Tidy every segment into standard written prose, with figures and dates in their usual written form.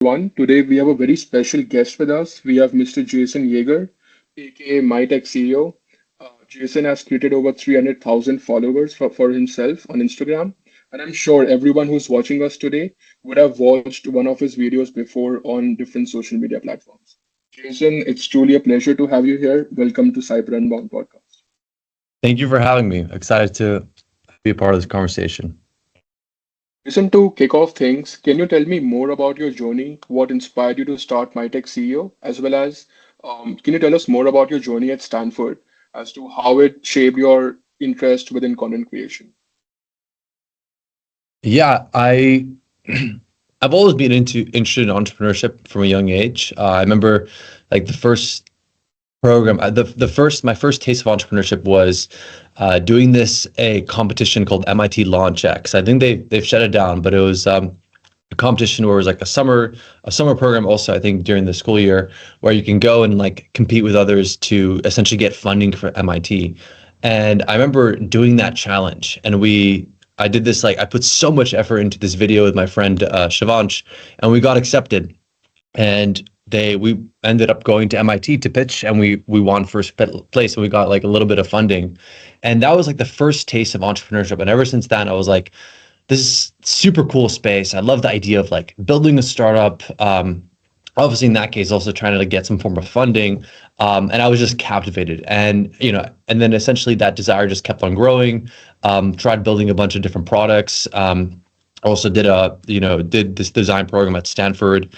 everyone. Today we have a very special guest with us. We have Mr. Jason Yeager, aka MyTechCEO. Jason has created over 300,000 followers for himself on Instagram, and I'm sure everyone who's watching us today would have watched one of his videos before on different social media platforms. Jason, it's truly a pleasure to have you here. Welcome to Cyber Unbound podcast. Thank you for having me. Excited to be a part of this conversation. Jason, to kick off things, can you tell me more about your journey? What inspired you to start MyTech CEO, as well as can you tell us more about your journey at Stanford as to how it shaped your interest within content creation? Yeah, I've always been interested in entrepreneurship from a young age. I remember like the first program, the first my first taste of entrepreneurship was doing a competition called MIT Launch X. I think they've shut it down, but it was a competition where it was like a summer program also, I think, during the school year, where you can go and like compete with others to essentially get funding for MIT. And I remember doing that challenge, and I did this, like I put so much effort into this video with my friend Shivansh, and we got accepted. And we ended up going to MIT to pitch, and we won first place, and we got like a little bit of funding. And that was like the first taste of entrepreneurship. And ever since then, I was like, this is super cool space. I love the idea of like building a startup. Obviously, in that case, also trying to like get some form of funding. And I was just captivated. And and then essentially that desire just kept on growing. Tried building a bunch of different products. Also did this design program at Stanford,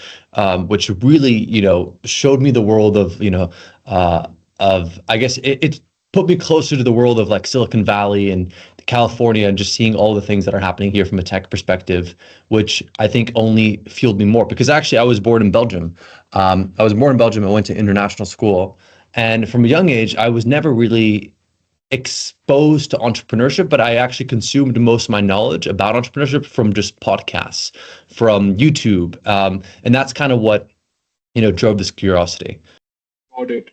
which really showed me the world of I guess it put me closer to the world of like Silicon Valley and California, and just seeing all the things that are happening here from a tech perspective, which I think only fueled me more. Because actually, I was born in Belgium. I was born in Belgium. I went to international school, and from a young age, I was never really exposed to entrepreneurship, but I actually consumed most of my knowledge about entrepreneurship from just podcasts, from YouTube, and that's kind of what drove this curiosity. Got it.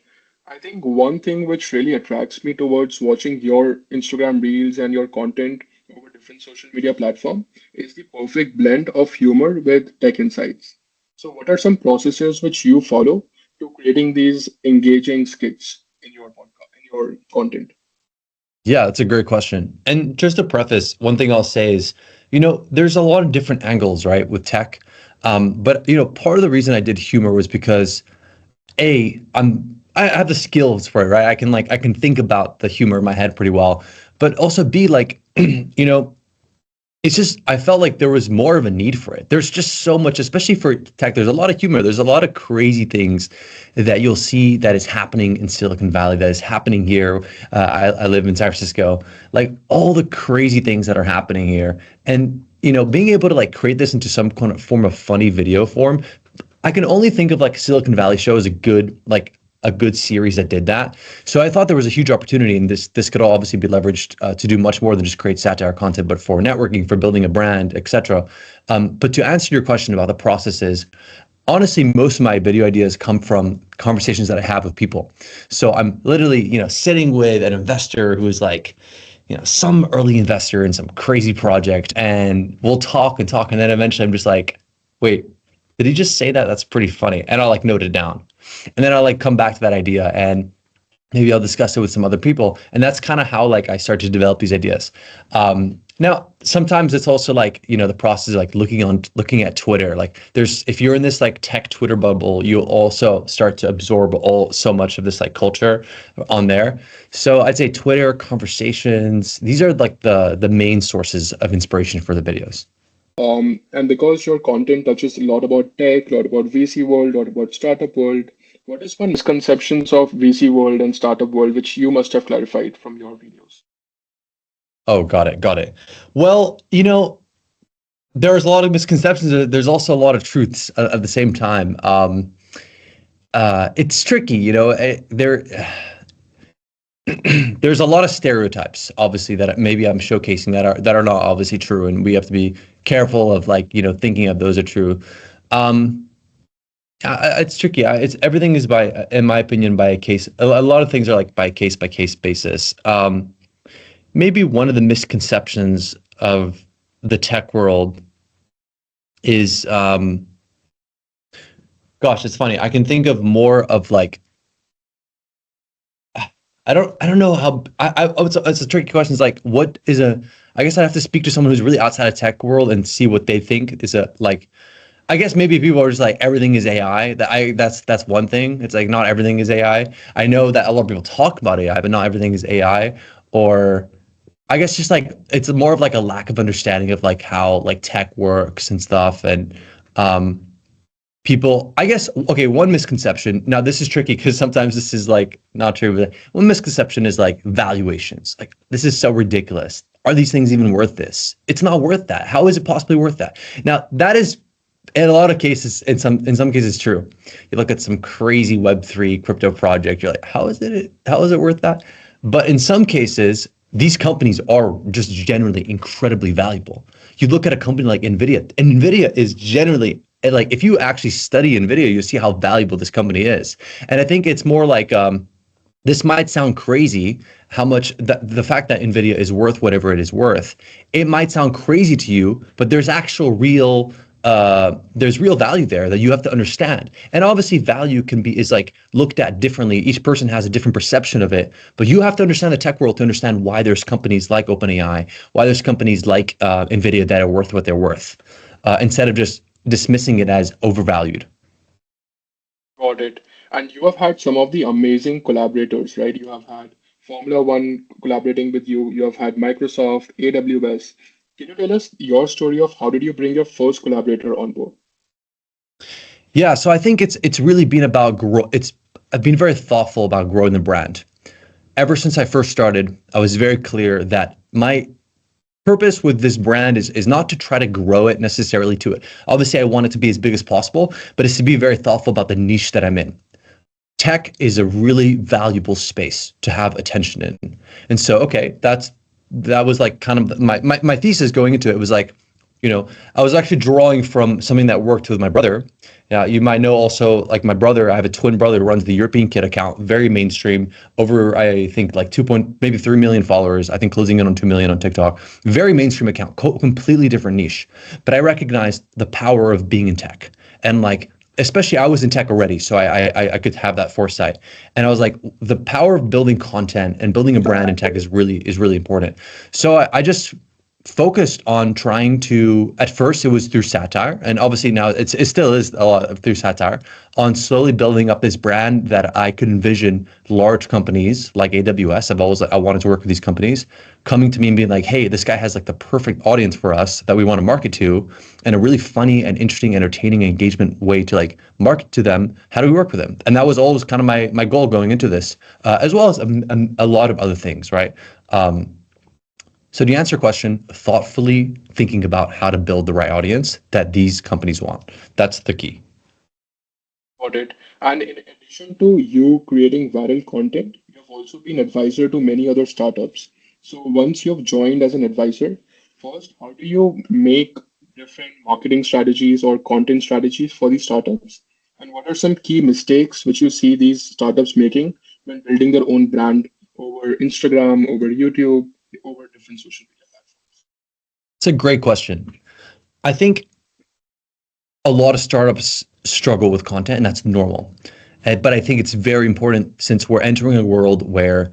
I think one thing which really attracts me towards watching your Instagram reels and your content over different social media platform is the perfect blend of humor with tech insights. So, what are some processes which you follow to creating these engaging skits in your podcast, in your content? Yeah, that's a great question. And just to preface, one thing I'll say is, there's a lot of different angles, right, with tech. But part of the reason I did humor was because I have the skills for it, right? I can think about the humor in my head pretty well. But also B, like, it's just I felt like there was more of a need for it. There's just so much, especially for tech. There's a lot of humor. There's a lot of crazy things that you'll see that is happening in Silicon Valley, that is happening here. I live in San Francisco. Like all the crazy things that are happening here, and being able to like create this into some kind of form of funny video form. I can only think of like Silicon Valley Show as a good series that did that. So I thought there was a huge opportunity, and this could all obviously be leveraged to do much more than just create satire content, but for networking, for building a brand, etc. But to answer your question about the processes, honestly, most of my video ideas come from conversations that I have with people. So I'm literally, sitting with an investor who is like, some early investor in some crazy project, and we'll talk and talk, and then eventually I'm just like, wait, did he just say that? That's pretty funny. And I'll like note it down. And then I'll like come back to that idea, and maybe I'll discuss it with some other people. And that's kind of how like I start to develop these ideas. Now, sometimes it's also like, the process of like looking at Twitter. Like if you're in this like tech Twitter bubble, you'll also start to absorb so much of this like culture on there. So I'd say Twitter, conversations, these are like the main sources of inspiration for the videos. And because your content touches a lot about tech, a lot about VC world, a lot about startup world, what is one misconceptions of VC world and startup world which you must have clarified from your videos? Oh, got it. Well, there's a lot of misconceptions. There's also a lot of truths at the same time. It's tricky, there's a lot of stereotypes, obviously, that maybe I'm showcasing that are not obviously true, and we have to be careful of like thinking of those are true. It's tricky. It's everything is in my opinion, by a case. A lot of things are like by case basis. Maybe one of the misconceptions of the tech world is Gosh, it's funny. I can think of more of like I don't know how it's a tricky question. It's like what is a I guess I have to speak to someone who's really outside of tech world and see what they think is a like I guess maybe people are just like everything is AI. That's one thing. It's like not everything is AI. I know that a lot of people talk about AI, but not everything is AI. Or I guess just like it's more of like a lack of understanding of like how like tech works and stuff. And um, people, I guess, okay, one misconception. Now this is tricky because sometimes this is like not true, but one misconception is like valuations. Like this is so ridiculous. Are these things even worth this? It's not worth that. How is it possibly worth that? Now that is in a lot of cases, in some cases true. You look at some crazy Web3 crypto project, you're like, how is it worth that? But in some cases, these companies are just generally incredibly valuable. You look at a company like Nvidia, and Nvidia is generally like if you actually study Nvidia, you see how valuable this company is. And I think it's more like this might sound crazy how much the fact that Nvidia is worth whatever it is worth. It might sound crazy to you, but there's real value there that you have to understand. And obviously value can be is like looked at differently. Each person has a different perception of it, but you have to understand the tech world to understand why there's companies like OpenAI, why there's companies like Nvidia that are worth what they're worth, instead of just dismissing it as overvalued. Got it. And you have had some of the amazing collaborators, right? You have had Formula One collaborating with you. You have had Microsoft, AWS. Can you tell us your story of how did you bring your first collaborator on board? Yeah, so I think it's really been about grow. It's I've been very thoughtful about growing the brand. Ever since I first started, I was very clear that my purpose with this brand is not to try to grow it necessarily to it. Obviously, I want it to be as big as possible, but it's to be very thoughtful about the niche that I'm in. Tech is a really valuable space to have attention in. And so, okay, that was like kind of my thesis going into it was like, I was actually drawing from something that worked with my brother. Yeah, you might know also like my brother, I have a twin brother who runs the European Kid account, very mainstream, over I think like maybe 3 million followers, I think closing in on 2 million on TikTok. Very mainstream account, completely different niche. But I recognized the power of being in tech and like especially I was in tech already, so I could have that foresight. And I was like, the power of building content and building a brand in tech is really important. So I just focused on trying to, at first it was through satire, and obviously now it still is a lot through satire, on slowly building up this brand that I could envision large companies like AWS. I wanted to work with these companies coming to me and being like, hey, this guy has like the perfect audience for us that we want to market to, and a really funny and interesting, entertaining engagement way to like market to them. How do we work with them? And that was always kind of my goal going into this, as well as a lot of other things, right? So to answer your question, thoughtfully thinking about how to build the right audience that these companies want. That's the key. Got it. And in addition to you creating viral content, you have also been advisor to many other startups. So once you've joined as an advisor, first, how do you make different marketing strategies or content strategies for these startups? And what are some key mistakes which you see these startups making when building their own brand over Instagram, over YouTube, over different social media platforms? It's a great question. I think a lot of startups struggle with content, and that's normal. But I think it's very important since we're entering a world where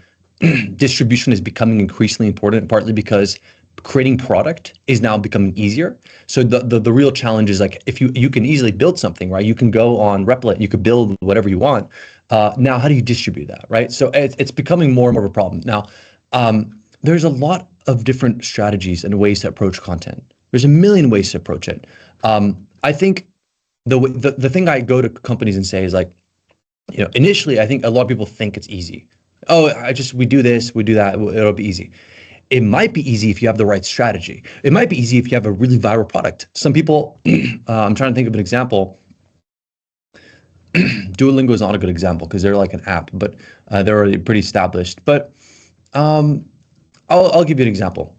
distribution is becoming increasingly important, partly because creating product is now becoming easier. So the real challenge is like if you can easily build something, right? You can go on Replit, you could build whatever you want. Now, how do you distribute that, right? So it's becoming more and more of a problem. Now, there's a lot of different strategies and ways to approach content. There's a million ways to approach it. I think the thing I go to companies and say is like, initially I think a lot of people think it's easy. Oh, we do this, we do that, it'll be easy. It might be easy if you have the right strategy. It might be easy if you have a really viral product. Some people, I'm trying to think of an example. Duolingo is not a good example because they're like an app, but they're already pretty established. But I'll give you an example.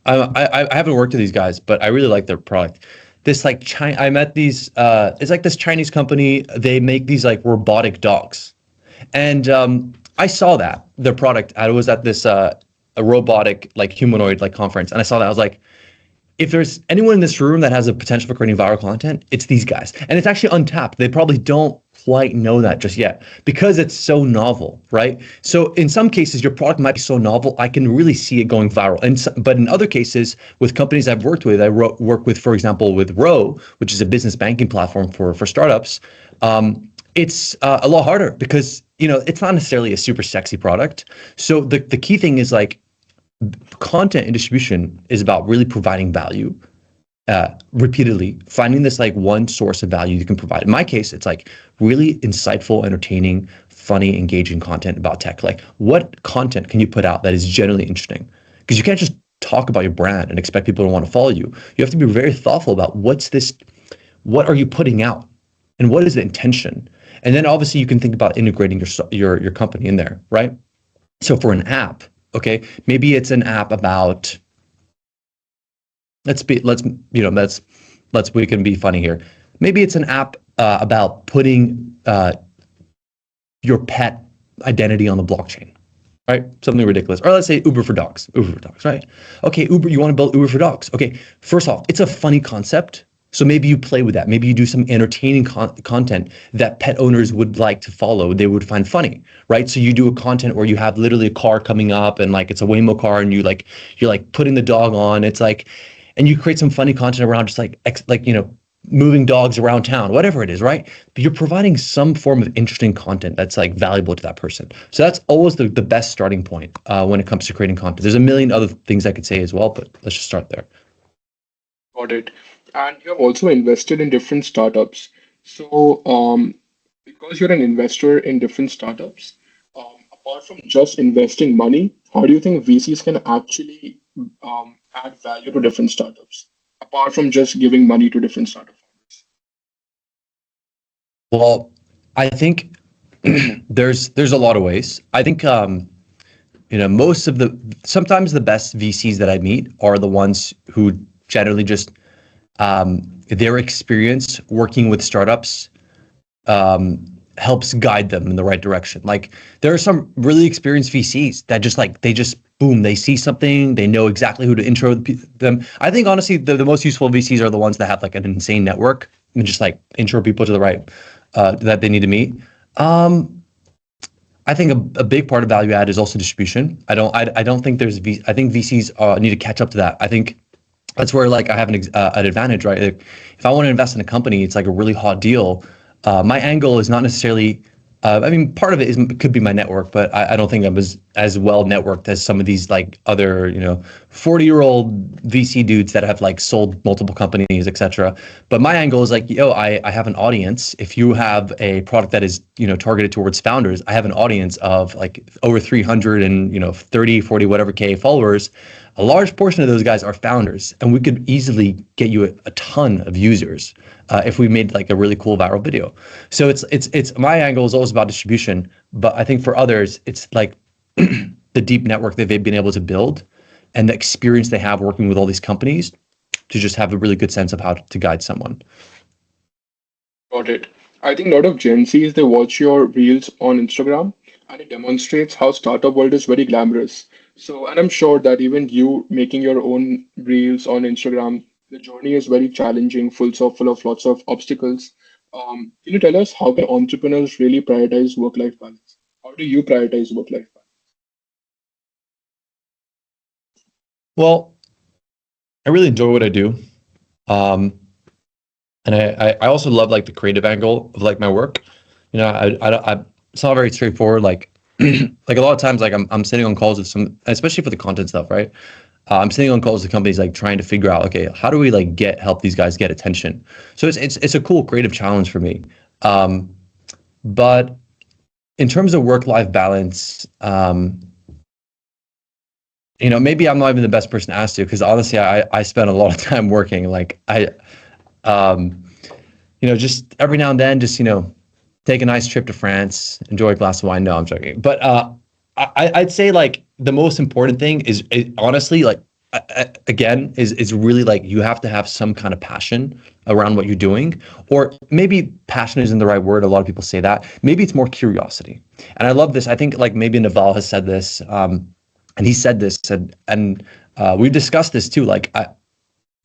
I haven't worked with these guys, but I really like their product. This like I met these. It's like this Chinese company. They make these like robotic dogs, and I saw that their product. I was at this a robotic like humanoid like conference, and I saw that. I was like, if there's anyone in this room that has a potential for creating viral content, it's these guys. And it's actually untapped. They probably don't quite know that just yet because it's so novel, right? So in some cases, your product might be so novel, I can really see it going viral. But in other cases, with companies I've worked with, work with, for example, with Row, which is a business banking platform for startups. It's a lot harder because it's not necessarily a super sexy product. So the key thing is like content and distribution is about really providing value repeatedly, finding this like one source of value you can provide. In my case, it's like really insightful, entertaining, funny, engaging content about tech. Like what content can you put out that is generally interesting? Because you can't just talk about your brand and expect people to want to follow you. You have to be very thoughtful about what are you putting out and what is the intention? And then obviously you can think about integrating your company in there, right? So for an app, okay, maybe it's an app about let's we can be funny here. Maybe it's an app about putting your pet identity on the blockchain, right? Something ridiculous. Or let's say Uber for dogs, right? Okay, Uber, you want to build Uber for dogs. Okay, first off, it's a funny concept. So maybe you play with that. Maybe you do some entertaining content that pet owners would like to follow. They would find funny, right? So you do a content where you have literally a car coming up and like it's a Waymo car and you're like putting the dog on. It's like, and you create some funny content around just like moving dogs around town, whatever it is, right? But you're providing some form of interesting content that's like valuable to that person. So that's always the best starting point when it comes to creating content. There's a million other things I could say as well, but let's just start there. Got it. And you have also invested in different startups. So, because you're an investor in different startups, apart from just investing money, how do you think VCs can actually add value to different startups, apart from just giving money to different startup founders? Well, I think there's a lot of ways. I think sometimes the best VCs that I meet are the ones who generally just their experience working with startups helps guide them in the right direction. Like there are some really experienced VCs that just boom, they see something, they know exactly who to intro them. I think honestly the most useful VCs are the ones that have like an insane network and just like intro people to the right that they need to meet. I think a big part of value add is also distribution. I don't think I think VCs need to catch up to that. I think that's where like I have an advantage, right? Like, if I want to invest in a company, it's like a really hot deal. My angle is not necessarily. I mean, part of it could be my network, but I don't think I'm as well networked as some of these like other 40-year-old VC dudes that have like sold multiple companies, etc. But my angle is like, I have an audience. If you have a product that is targeted towards founders, I have an audience of like over 300 and 30, 40, whatever K followers. A large portion of those guys are founders, and we could easily get you a ton of users if we made like a really cool viral video. So it's my angle is always about distribution, but I think for others, it's like the deep network that they've been able to build and the experience they have working with all these companies to just have a really good sense of how to guide someone. Got it. I think a lot of Gen Zs, they watch your reels on Instagram and it demonstrates how startup world is very glamorous. So, and I'm sure that even you making your own reels on Instagram, the journey is very challenging, full of lots of obstacles. Can you tell us how can entrepreneurs really prioritize work-life balance? How do you prioritize work-life balance? Well, I really enjoy what I do. And I also love like the creative angle of like my work. It's not very straightforward. Like like a lot of times, like I'm sitting on calls with some, especially for the content stuff, right? I'm sitting on calls with companies like trying to figure out, okay, how do we like help these guys get attention? So it's a cool creative challenge for me. But in terms of work-life balance, maybe I'm not even the best person to ask to because honestly, I spend a lot of time working. Like just every now and then, just take a nice trip to France, enjoy a glass of wine. No, I'm joking. But I'd say like the most important thing is honestly like again is really like you have to have some kind of passion around what you're doing, or maybe passion isn't the right word. A lot of people say that. Maybe it's more curiosity. And I love this. I think like maybe Naval has said this, and he said this, and we've discussed this too. Like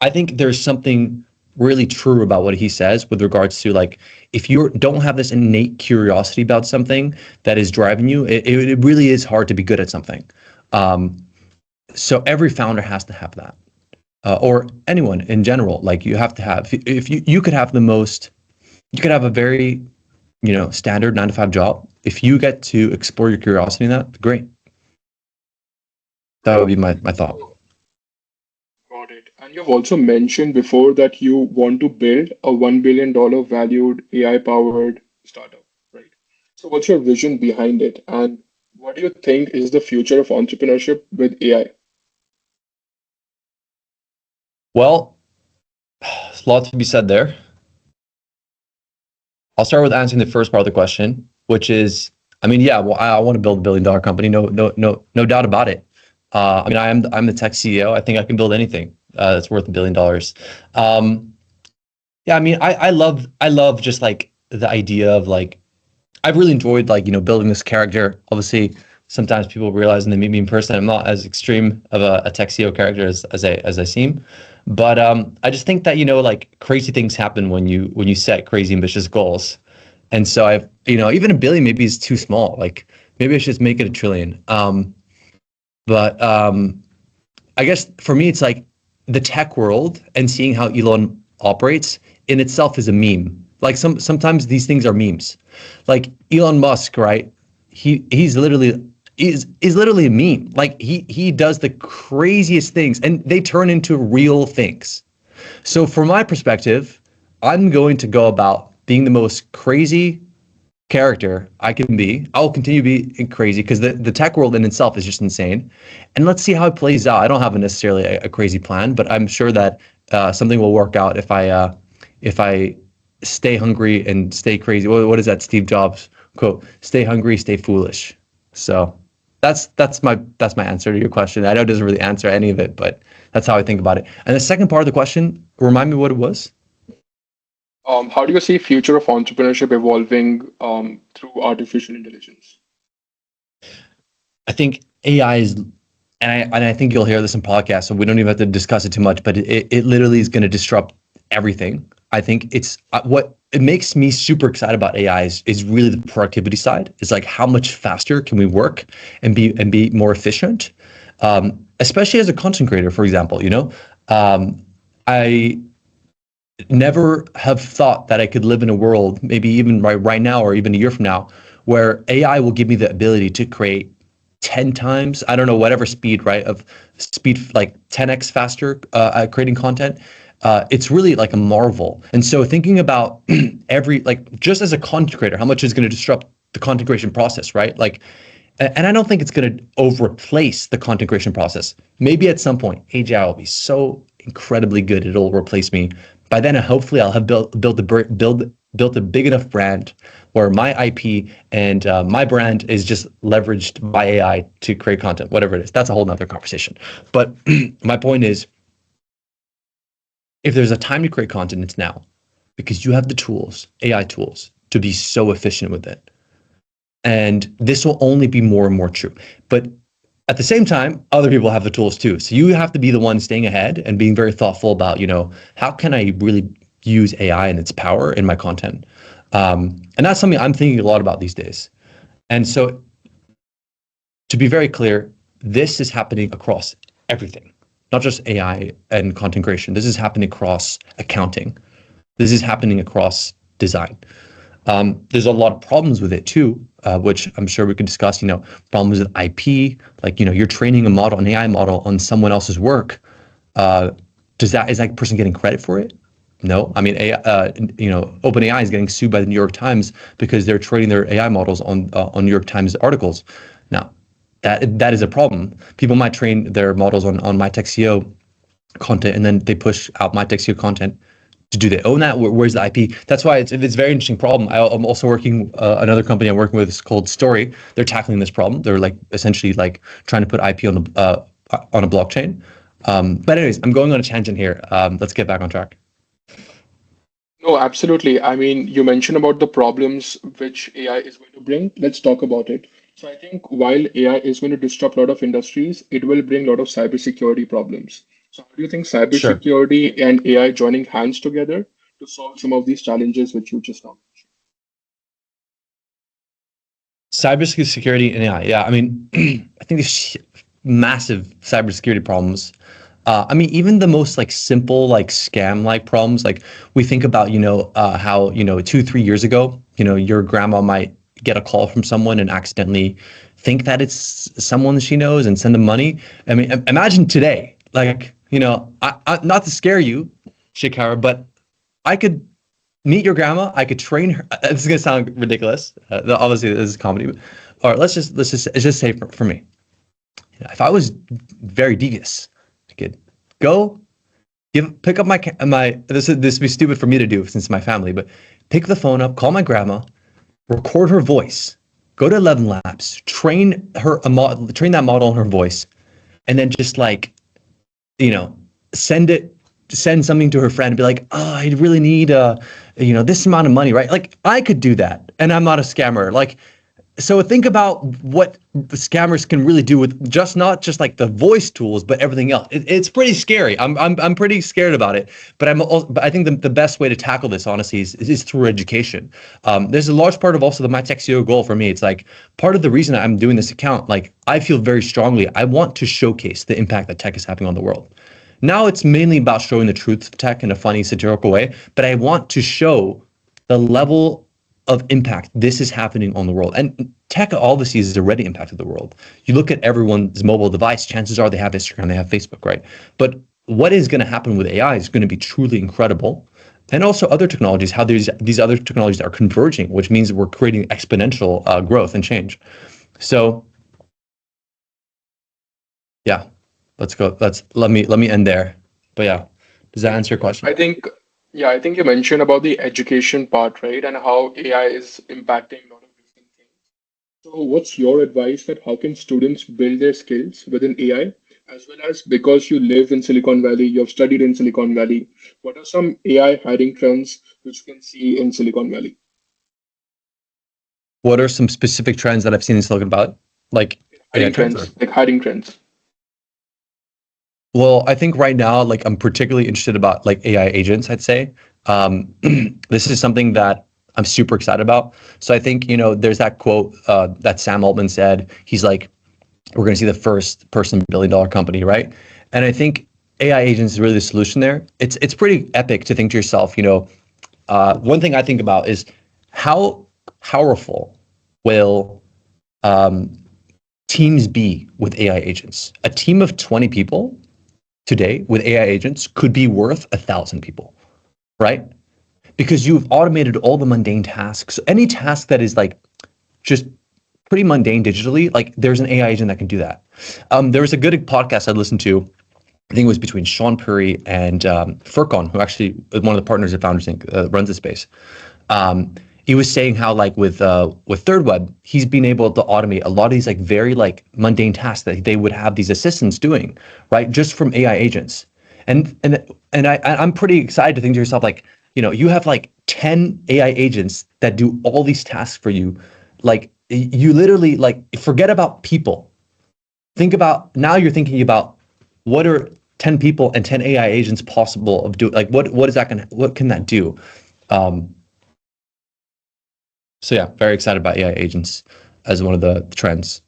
I think there's something really true about what he says with regards to like if you don't have this innate curiosity about something that is driving you, it really is hard to be good at something. Um, so every founder has to have that, or anyone in general. Like you have to have. If you could have the most, you could have a very standard 9 to 5 job. If you get to explore your curiosity in that, great. That would be my thought. Got it. And you've also mentioned before that you want to build a $1 billion valued AI powered startup, right? So, what's your vision behind it? And what do you think is the future of entrepreneurship with AI? Well, there's a lot to be said there. I'll start with answering the first part of the question, which is, I mean, yeah, well, I want to build a $1 billion company, no doubt about it. I mean, I'm the tech CEO. I think I can build anything that's worth $1 billion. Um, yeah, I mean, I love just like the idea of like I've really enjoyed like building this character. Obviously, sometimes people realize when they meet me in person, I'm not as extreme of a tech CEO character as I seem. But I just think that like crazy things happen when you set crazy ambitious goals. And so I've even a billion maybe is too small. Like maybe I should just make it a trillion. But I guess for me, it's like the tech world and seeing how Elon operates in itself is a meme. Like sometimes these things are memes. Like Elon Musk, right? He's literally a meme. Like he does the craziest things and they turn into real things. So from my perspective, I'm going to go about being the most crazy character I can be. I'll continue to be crazy because the tech world in itself is just insane. And let's see how it plays out. I don't have necessarily a crazy plan, but I'm sure that something will work out if I stay hungry and stay crazy. What is that Steve Jobs quote? Stay hungry, stay foolish. So that's my answer to your question. I know it doesn't really answer any of it, but that's how I think about it. And the second part of the question, remind me what it was. How do you see future of entrepreneurship evolving through artificial intelligence? I think AI is, and I think you'll hear this in podcasts, so we don't even have to discuss it too much. But it literally is going to disrupt everything. I think it's what it makes me super excited about AI is really the productivity side. It's like how much faster can we work and be more efficient, especially as a content creator, for example. I never have thought that I could live in a world, maybe even right now or even a year from now, where AI will give me the ability to create 10 times, I don't know, whatever speed, right, of speed, like 10x faster at creating content. It's really like a marvel. And so thinking about like just as a content creator, how much is going to disrupt the content creation process, right? Like, and I don't think it's going to over replace the content creation process. Maybe at some point, AGI will be so incredibly good it'll replace me. By then, hopefully, I'll have built a big enough brand where my IP and my brand is just leveraged by AI to create content, whatever it is. That's a whole nother conversation. But my point is, if there's a time to create content, it's now, because you have the tools, AI tools, to be so efficient with it. And this will only be more and more true. But at the same time, other people have the tools too. So you have to be the one staying ahead and being very thoughtful about, how can I really use AI and its power in my content? And that's something I'm thinking a lot about these days. And so to be very clear, this is happening across everything, not just AI and content creation. This is happening across accounting. This is happening across design. There's a lot of problems with it too, which I'm sure we could discuss. Problems with IP, like you're training a model, an AI model, on someone else's work. Is that person getting credit for it? No. I mean, OpenAI is getting sued by the New York Times because they're training their AI models on New York Times articles. Now, that is a problem. People might train their models on MyTechCEO content, and then they push out MyTechCEO content. Do they own that? Where's the IP? That's why it's a very interesting problem. I'm also working another company I'm working with is called Story. They're tackling this problem. They're like essentially like trying to put IP on a blockchain. But anyways, I'm going on a tangent here. Let's get back on track. No, absolutely. I mean, you mentioned about the problems which AI is going to bring. Let's talk about it. So I think while AI is going to disrupt a lot of industries, it will bring a lot of cybersecurity problems. So how do you think Sure. cybersecurity and AI joining hands together to solve some of these challenges which you just now Cybersecurity and AI. Yeah, I mean, I think there's massive cybersecurity problems. I mean, even the most like simple like scam like problems, like we think about, how 2, 3 years ago, your grandma might get a call from someone and accidentally think that it's someone she knows and send them money. I mean, imagine today, like, not to scare you, Shikara, but I could meet your grandma. I could train her. This is gonna sound ridiculous. Obviously, this is comedy. Or let's just say for me, if I was very devious, I could go pick up my. This would be stupid for me to do since it's my family, but pick the phone up, call my grandma, record her voice, go to 11 Labs, train that model on her voice, and then just like you know, send it, send something to her friend and be like, oh, I really need this amount of money, right? Like I could do that, and I'm not a scammer. Like, so think about what scammers can really do with not just like the voice tools, but everything else. It's pretty scary. I'm pretty scared about it. But I think the best way to tackle this, honestly, is through education. There's a large part of also the MyTechCEO goal for me. It's like part of the reason I'm doing this account. Like I feel very strongly, I want to showcase the impact that tech is having on the world. Now it's mainly about showing the truth of tech in a funny, satirical way, but I want to show the level of impact this is happening on the world. And tech obviously has already impacted the world. You look at everyone's mobile device, chances are they have Instagram, they have Facebook, right? But what is going to happen with AI is going to be truly incredible. And also other technologies, how these other technologies are converging, which means we're creating exponential growth and change. So yeah, let's go. Let me end there. But yeah, does that answer your question? I think, yeah, I think you mentioned about the education part, right? And how AI is impacting a lot of different things. So, what's your advice that how can students build their skills within AI, as well as because you live in Silicon Valley, you've studied in Silicon Valley, what are some AI hiring trends which you can see in Silicon Valley? What are some specific trends that I've seen in Silicon Valley, like AI Hiring trends? Or? trends, like hiring trends. Well, I think right now, like I'm particularly interested about like AI agents, I'd say. Um, this is something that I'm super excited about. So I think, there's that quote that Sam Altman said. He's like, we're going to see the first person $1 billion company, right? And I think AI agents is really the solution there. It's pretty epic to think to yourself, one thing I think about is how powerful will teams be with AI agents? A team of 20 people today with AI agents could be worth 1,000 people, right? Because you've automated all the mundane tasks. Any task that is like just pretty mundane digitally, like there's an AI agent that can do that. There was a good podcast I listened to. I think it was between Sean Puri and Furcon, who actually is one of the partners at Founders Inc. Runs the space. He was saying how like with Third Web, he's been able to automate a lot of these like very like mundane tasks that they would have these assistants doing, right? Just from AI agents. I'm pretty excited to think to yourself like, you have like 10 AI agents that do all these tasks for you. Like you literally like forget about people. Think about now you're thinking about what are 10 people and 10 AI agents possible of doing like what can that do? Um, So yeah, very excited about AI agents as one of the trends.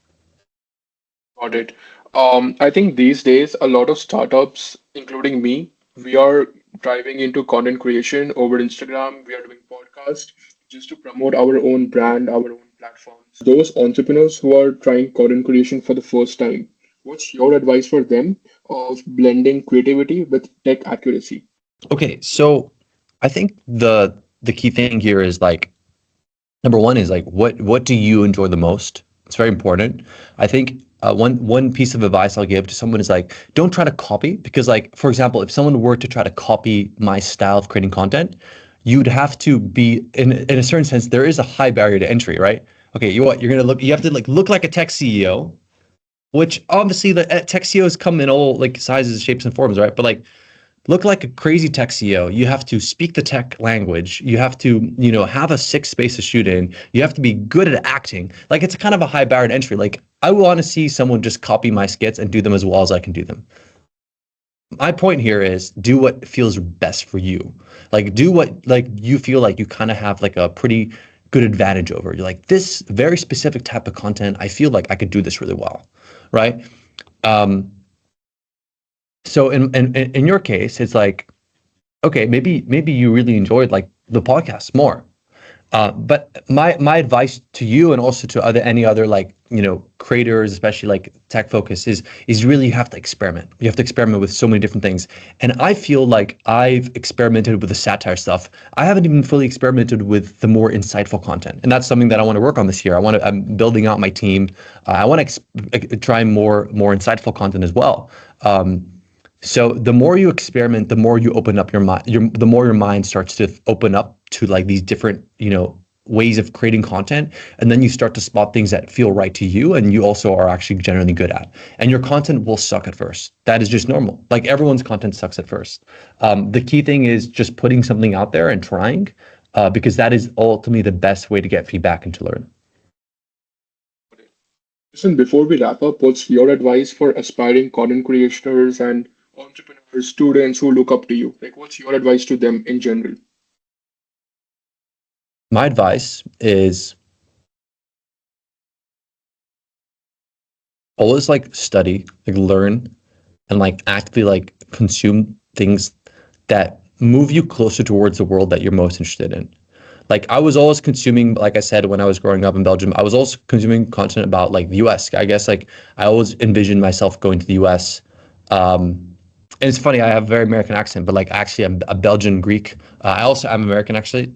Got it. I think these days, a lot of startups, including me, we are driving into content creation over Instagram. We are doing podcasts just to promote our own brand, our own platforms. Those entrepreneurs who are trying content creation for the first time, what's your advice for them of blending creativity with tech accuracy? Okay, so I think the key thing here is like number one is like what do you enjoy the most? It's very important. I think one piece of advice I'll give to someone is like don't try to copy because like for example, if someone were to try to copy my style of creating content, you'd have to be in a certain sense there is a high barrier to entry, right? Okay, you're gonna look you have to like look like a tech CEO, which obviously the tech CEOs come in all like sizes, shapes, and forms, right? But like look like a crazy tech CEO. You have to speak the tech language. You have to, have a sick space to shoot in. You have to be good at acting. Like it's kind of a high barrier to entry. Like I want to see someone just copy my skits and do them as well as I can do them. my point here is do what feels best for you. Like do what like you feel like you kind of have like a pretty good advantage over. You're like this very specific type of content. I feel like I could do this really well, right? Um, so in your case, it's like okay, maybe you really enjoyed like the podcast more. But my advice to you and also to any other like creators, especially like tech focus, is really you have to experiment. You have to experiment with so many different things. And I feel like I've experimented with the satire stuff. I haven't even fully experimented with the more insightful content, and that's something that I want to work on this year. I'm building out my team. I want to try more insightful content as well. So the more you experiment, the more you open up your mind. The more your mind starts to open up to like these different, ways of creating content, and then you start to spot things that feel right to you, and you also are actually generally good at. And your content will suck at first. That is just normal. Like everyone's content sucks at first. The key thing is just putting something out there and trying, because that is ultimately the best way to get feedback and to learn. Listen, before we wrap up, what's your advice for aspiring content creators and entrepreneurs, students who look up to you? Like, what's your advice to them in general? My advice is always like study, like learn, and like actively like consume things that move you closer towards the world that you're most interested in. Like I was always consuming, like I said, when I was growing up in Belgium, I was also consuming content about like the US. I guess like I always envisioned myself going to the US. And it's funny, I have a very American accent, but like actually I'm a Belgian Greek. I'm American actually,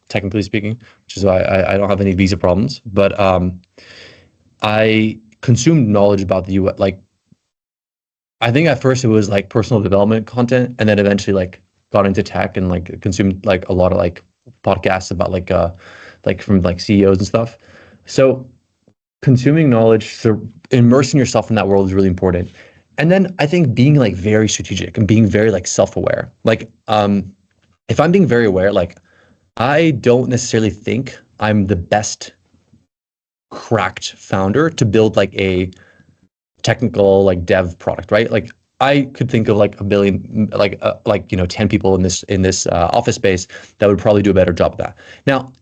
technically speaking, which is why I don't have any visa problems. But I consumed knowledge about the US. Like I think at first it was like personal development content, and then eventually like got into tech and like consumed like a lot of like podcasts about like from like CEOs and stuff. So consuming knowledge, so immersing yourself in that world is really important. And then I think being like very strategic and being very like self-aware. Like if I'm being very aware, like I don't necessarily think I'm the best cracked founder to build like a technical like dev product, right? Like I could think of like a billion, like 10 people in this office space that would probably do a better job of that. Now,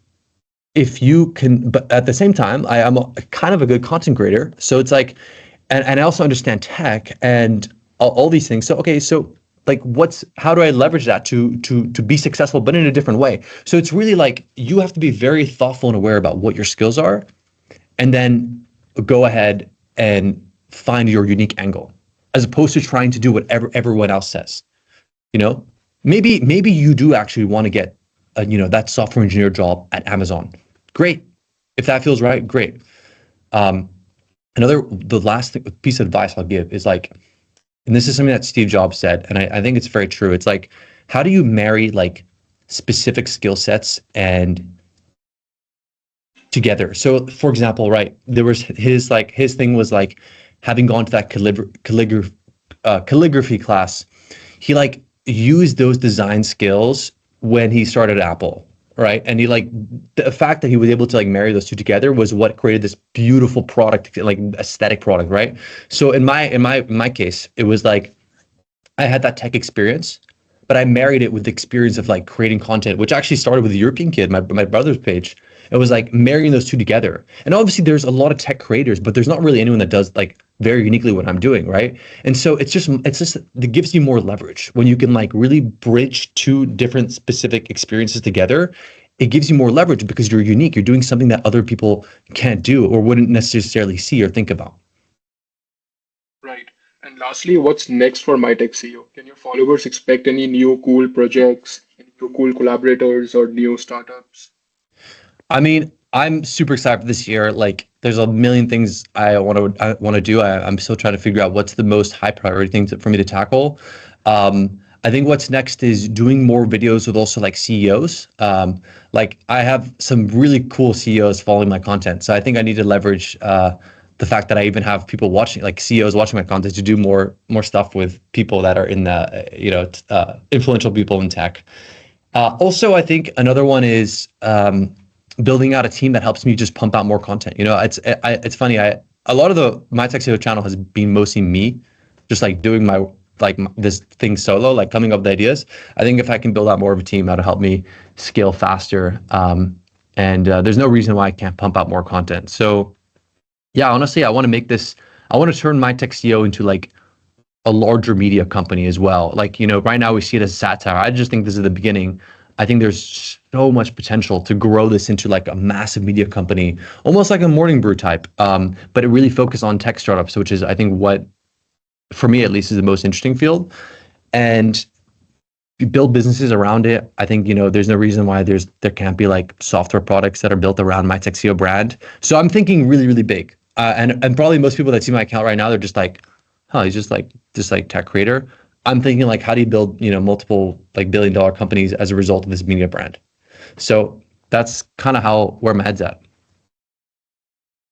if you can, but at the same time, I am kind of a good content creator, so it's like, and I also understand tech and all these things. So okay, so like how do I leverage that to be successful, but in a different way? So it's really like you have to be very thoughtful and aware about what your skills are, and then go ahead and find your unique angle, as opposed to trying to do whatever everyone else says. You know, maybe you do actually want to get that software engineer job at Amazon. Great, if that feels right, great. The last piece of advice I'll give is like, and this is something that Steve Jobs said, and I think it's very true. It's like, how do you marry like specific skill sets and together? So, for example, right, there was his thing was like having gone to that calligraphy class. He like used those design skills when he started Apple, right? And he like the fact that he was able to like marry those two together was what created this beautiful product, like aesthetic product, right? So in my case, it was like I had that tech experience, but I married it with the experience of like creating content, which actually started with the European Kid, my brother's page. It was like marrying those two together. And obviously there's a lot of tech creators, but there's not really anyone that does like very uniquely what I'm doing, right? And so it's just it gives you more leverage when you can like really bridge two different specific experiences together. It gives you more leverage because you're unique. You're doing something that other people can't do or wouldn't necessarily see or think about. Right. And lastly, what's next for MyTechCEO? Can your followers expect any new cool projects, any new cool collaborators, or new startups? I mean, I'm super excited for this year. Like, there's a million things I want to do. I'm still trying to figure out what's the most high priority thing for me to tackle. I think what's next is doing more videos with also like CEOs. Like, I have some really cool CEOs following my content, so I think I need to leverage the fact that I even have people watching, like CEOs watching my content, to do more stuff with people that are in the influential people in tech. Also, I think another one is building out a team that helps me just pump out more content. It's funny. A lot of the My Tech CEO channel has been mostly me, just like doing like this thing solo, like coming up with ideas. I think if I can build out more of a team, that'll help me scale faster. And there's no reason why I can't pump out more content. So yeah, honestly, I want to make this. I want to turn MyTechCEO into like a larger media company as well. Like, right now we see it as satire. I just think this is the beginning. I think there's so much potential to grow this into like a massive media company, almost like a Morning Brew type. But it really focus on tech startups, which is I think what, for me at least, is the most interesting field. And you build businesses around it. I think, there's no reason why there can't be like software products that are built around MyTechCEO brand. So I'm thinking really, really big. And probably most people that see my account right now, they're just like, huh, he's just like tech creator. I'm thinking like, how do you build, multiple like billion-dollar companies as a result of this media brand? So that's kind of where my head's at.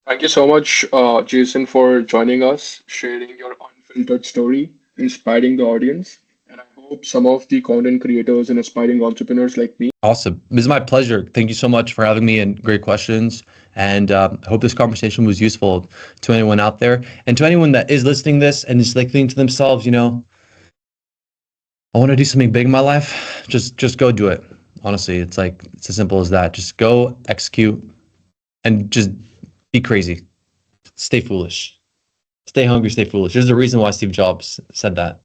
Thank you so much, Jason, for joining us, sharing your unfiltered story, inspiring the audience. And I hope some of the content creators and aspiring entrepreneurs like me. Awesome. This is my pleasure. Thank you so much for having me and great questions. And I hope this conversation was useful to anyone out there and to anyone that is listening to this and is like thinking to themselves, I want to do something big in my life. Just go do it. Honestly, it's as simple as that. Just go execute and just be crazy. Stay foolish. Stay hungry, stay foolish. There's a reason why Steve Jobs said that.